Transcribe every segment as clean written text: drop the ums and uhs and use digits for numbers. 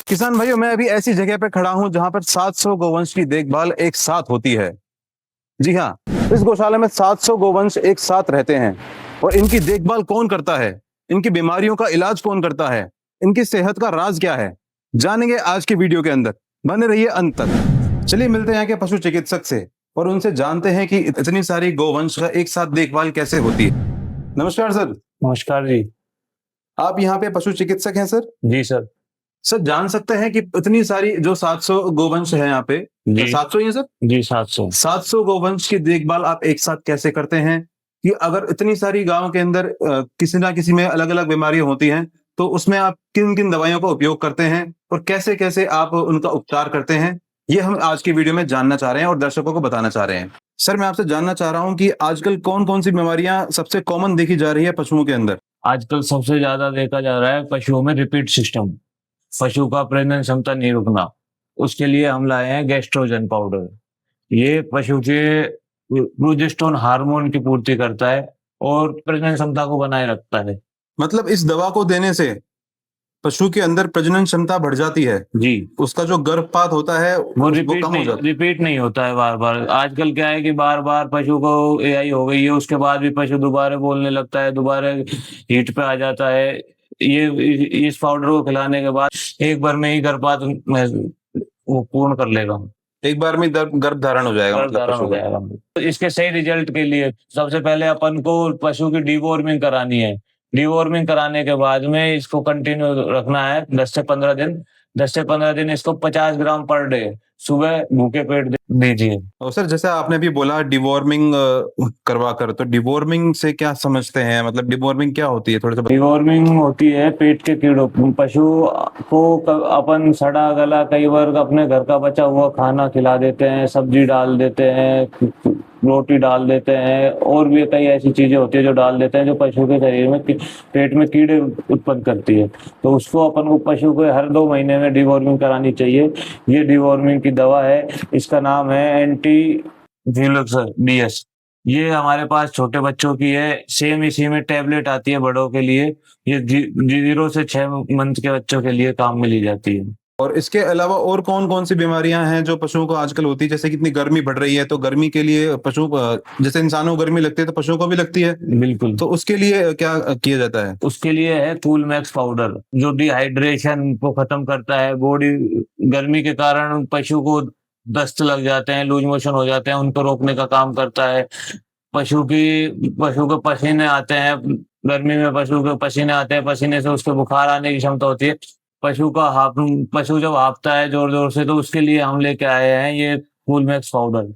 किसान भाइयों, मैं अभी ऐसी जगह पर खड़ा हूं जहां पर 700 गोवंश की देखभाल एक साथ होती है। जी हाँ, इस गौशाला में 700 गोवंश एक साथ रहते हैं। और इनकी देखभाल कौन करता है, इनकी बीमारियों का इलाज कौन करता है, इनकी सेहत का राज क्या है, जानेंगे आज के वीडियो के अंदर। बने रहिए अंत तक। चलिए मिलते हैं यहाँ के पशु चिकित्सक से और उनसे जानते हैं कि इतनी सारी गोवंश का एक साथ देखभाल कैसे होती है। नमस्कार सर। नमस्कार जी। आप यहाँ पे पशु चिकित्सक हैं सर? जी सर। सर, जान सकते हैं कि इतनी सारी जो 700 गोवंश है यहाँ पे, जी 700 ही है सर? जी 700। 700 गोवंश की देखभाल आप एक साथ कैसे करते हैं कि अगर इतनी सारी गांव के अंदर किसी ना किसी में अलग अलग बीमारियां होती हैं, तो उसमें आप किन किन दवाइयों का उपयोग करते हैं और कैसे कैसे आप उनका उपचार करते हैं, ये हम आज की वीडियो में जानना चाह रहे हैं और दर्शकों को बताना चाह रहे हैं। सर, मैं आपसे जानना चाह रहा हूँ कि आजकल कौन कौन सी बीमारियां सबसे कॉमन देखी जा रही है पशुओं के अंदर? आजकल सबसे ज्यादा देखा जा रहा है पशुओं में रिपीट सिस्टम, पशु का प्रजनन क्षमता नहीं रुकना। उसके लिए हम लाए हैं गैस्ट्रोजन पाउडर। ये पशु के प्रोजेस्टेरोन हार्मोन की पूर्ति करता है और प्रजनन क्षमता को बनाए रखता है। मतलब इस दवा को देने से पशु के अंदर प्रजनन क्षमता बढ़ जाती है जी, उसका जो गर्भपात होता है वो कम हो जाता है। रिपीट नहीं होता है बार बार। आजकल क्या है कि बार बार पशु को एआई हो गई है, उसके बाद भी पशु दोबारा बोलने लगता है, दोबारा हीट पे आ जाता है। ये इस पाउडर को खिलाने के बाद एक बार में ही गर्भपात वो पूर्ण कर लेगा, एक बार में गर्भ धारण हो जाएगा, मतलब गर्भधारण पशु हो का। जाएगा। तो इसके सही रिजल्ट के लिए सबसे पहले अपन को पशु की डीवॉर्मिंग करानी है। डीवॉर्मिंग कराने के बाद में इसको कंटिन्यू रखना है 10 से 15 दिन। 10 से 15 दिन इसको 50 ग्राम पर डे सुबह भूखे पेट दीजिए। और सर, जैसे आपने भी बोला डिवॉर्मिंग करवा कर, तो डिवॉर्मिंग से क्या समझते हैं, मतलब डिवॉर्मिंग क्या होती है, थोड़ा सा डिवॉर्मिंग होती है पेट के कीड़ों पशु को अपन सड़ा गला कई बार अपने घर का बचा हुआ खाना खिला देते हैं, सब्जी डाल देते हैं, रोटी डाल देते हैं, और भी कई ऐसी चीजें होती है जो डाल देते हैं जो पशु के शरीर में पेट में कीड़े उत्पन्न करती है। तो उसको अपन को पशु को हर 2 महीने में डिवॉर्मिंग करानी चाहिए। ये डिवॉर्मिंग की दवा है, इसका नाम है एंटी डीएस। ये हमारे पास छोटे बच्चों की है, सेम इसी में टैबलेट आती है बड़ों के लिए। ये 0 से 6 मंथ के बच्चों के लिए काम में ली जाती है। और इसके अलावा और कौन कौन सी बीमारियां हैं जो पशुओं को आजकल होती है? जैसे कितनी गर्मी बढ़ रही है, तो गर्मी के लिए जैसे इंसानों को गर्मी लगती है तो पशुओं को भी लगती है। बिल्कुल। तो उसके लिए क्या किया जाता है? उसके लिए है कूल मैक्स पाउडर, जो डिहाइड्रेशन को खत्म करता है। बॉडी गर्मी के कारण पशु को दस्त लग जाते हैं, लूज मोशन हो जाते हैं, उनको रोकने का काम करता है। पशु के पसीने आते हैं, गर्मी में पशु के पसीने आते हैं, पसीने से उसके बुखार आने की क्षमता होती है। पशु जब हाँफता है जोर जोर से, तो उसके लिए हम लेके आए हैं ये कूल मैक्स पाउडर।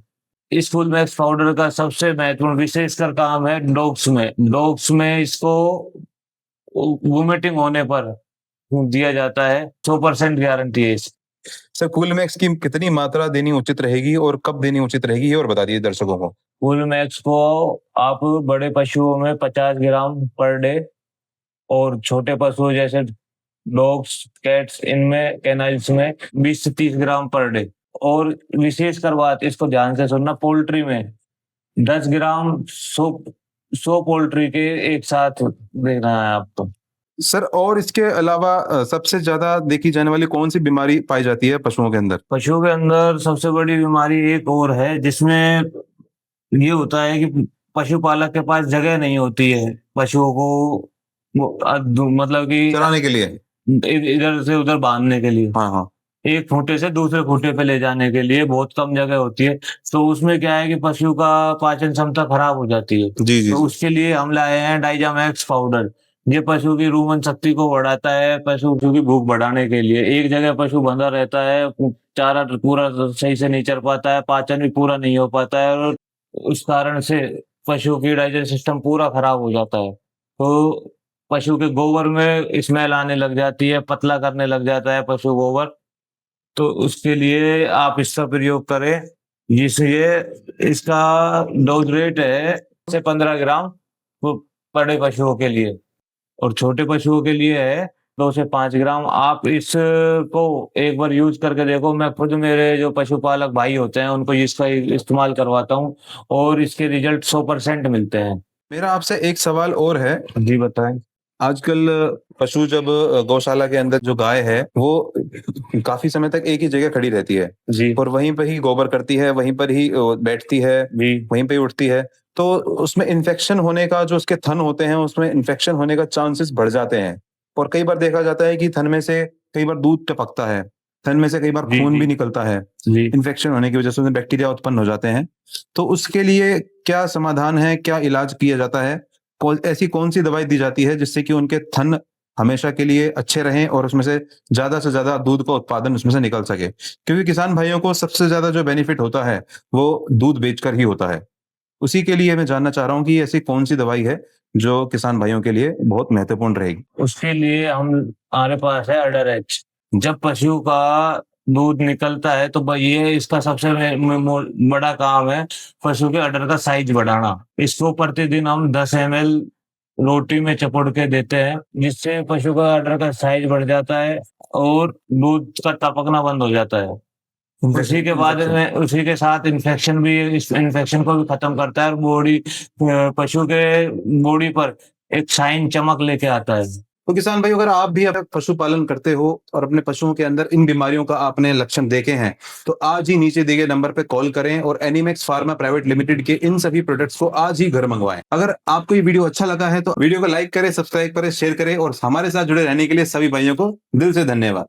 इस फुल मैक्स पाउडर का सबसे महत्वपूर्ण विशेषकर काम है डॉग्स में इसको वोमिटिंग होने पर दिया जाता है। 100% गारंटी है इस। सर, कूल मैक्स की कितनी मात्रा देनी उचित रहेगी और कब देनी उचित रहेगी, ये और बता दीजिए दर्शकों को। फुल मैक्स को आप बड़े पशुओं में 50 ग्राम पर डे, और छोटे पशु जैसे डॉग्स, कैट्स, इनमें कैनाइल्स में 20 से 30 ग्राम पर डे। और विशेषकर बात इसको ध्यान से सुनना, पोल्ट्री में 10 ग्राम 100 पोल्ट्री के एक साथ देना है आपको। सर, और इसके अलावा सबसे ज्यादा देखी जाने वाली कौन सी बीमारी पाई जाती है पशुओं के अंदर? पशुओं के अंदर सबसे बड़ी बीमारी एक और है, जिसमें ये होता है कि पशुपालक के पास जगह नहीं होती है पशुओं को मतलब कि चराने के लिए, इधर से उधर बांधने के लिए। हाँ हाँ। एक खूंटे से दूसरे खूंटे पे ले जाने के लिए बहुत कम जगह होती है। तो उसमें क्या है कि पशु का पाचन क्षमता खराब हो जाती है। जी जी। तो उसके लिए हम लाए हैं डाइजामैक्स पाउडर। ये पशु की रूमन शक्ति को बढ़ाता है, पशु की भूख बढ़ाने के लिए। एक जगह पशु बंधा रहता है, चारा पूरा सही से नहीं चर पाता है, पाचन भी पूरा नहीं हो पाता है, और उस कारण से पशु की डाइजेशन सिस्टम पूरा खराब हो जाता है। तो पशु के गोबर में स्मेल आने लग जाती है, पतला करने लग जाता है पशु गोबर। तो उसके लिए आप इसका प्रयोग करें, जिससे इसका डोज रेट है से 15 ग्राम वो बड़े पशुओं के लिए, और छोटे पशुओं के लिए है 2 से 5 ग्राम। आप इसको एक बार यूज करके देखो। मैं खुद मेरे जो पशुपालक भाई होते हैं उनको इसका इस्तेमाल करवाता हूँ, और इसके रिजल्ट 100% मिलते हैं। मेरा आपसे एक सवाल और है। जी बताएं। आजकल पशु जब गौशाला के अंदर जो गाय है वो काफी समय तक एक ही जगह खड़ी रहती है जी और वहीं पर ही गोबर करती है, वहीं पर ही बैठती है, जी वहीं पे ही उठती है। तो उसमें इन्फेक्शन होने का, जो उसके थन होते हैं उसमें इन्फेक्शन होने का चांसेस बढ़ जाते हैं। और कई बार देखा जाता है कि थन में से कई बार दूध टपकता है, थन में से कई बार जी खून जी भी निकलता है। जी। इन्फेक्शन होने की वजह से उसमें बैक्टीरिया उत्पन्न हो जाते हैं। तो उसके लिए क्या समाधान है, क्या इलाज किया जाता है? ऐसी कौन सी दवाई दी जाती है जिससे कि उनके थन हमेशा के लिए अच्छे रहें और उसमें से ज्यादा दूध का उत्पादन उसमें से निकल सके? क्योंकि किसान भाइयों को सबसे ज्यादा जो बेनिफिट होता है वो दूध बेचकर ही होता है। उसी के लिए मैं जानना चाह रहा हूँ कि ऐसी कौन सी दवाई है जो किसान भाइयों के लिए बहुत महत्वपूर्ण रहेगी? उसके लिए हमारे पास है अडर एच। जब पशु का दूध निकलता है तो ये इसका सबसे बड़ा काम है पशु के अडर का साइज बढ़ाना। इसको प्रतिदिन हम 10 ml रोटी में चपोड़ के देते हैं, जिससे पशु का अडर का साइज बढ़ जाता है और दूध का टपकना बंद हो जाता है। उसी के बाद इन्फेक्शन। में उसी के साथ इन्फेक्शन भी, इस इन्फेक्शन को भी खत्म करता है और पशु के बॉडी पर एक शाइन चमक लेके आता है। तो किसान भाई, अगर आप भी अपना पशुपालन करते हो और अपने पशुओं के अंदर इन बीमारियों का आपने लक्षण देखे हैं, तो आज ही नीचे दिए गए नंबर पे कॉल करें और एनिमैक्स फार्मा प्राइवेट लिमिटेड के इन सभी प्रोडक्ट्स को आज ही घर मंगवाएं। अगर आपको ये वीडियो अच्छा लगा है तो वीडियो को लाइक करें, सब्सक्राइब करें, शेयर करें और हमारे साथ जुड़े रहने के लिए सभी भाइयों को दिल से धन्यवाद।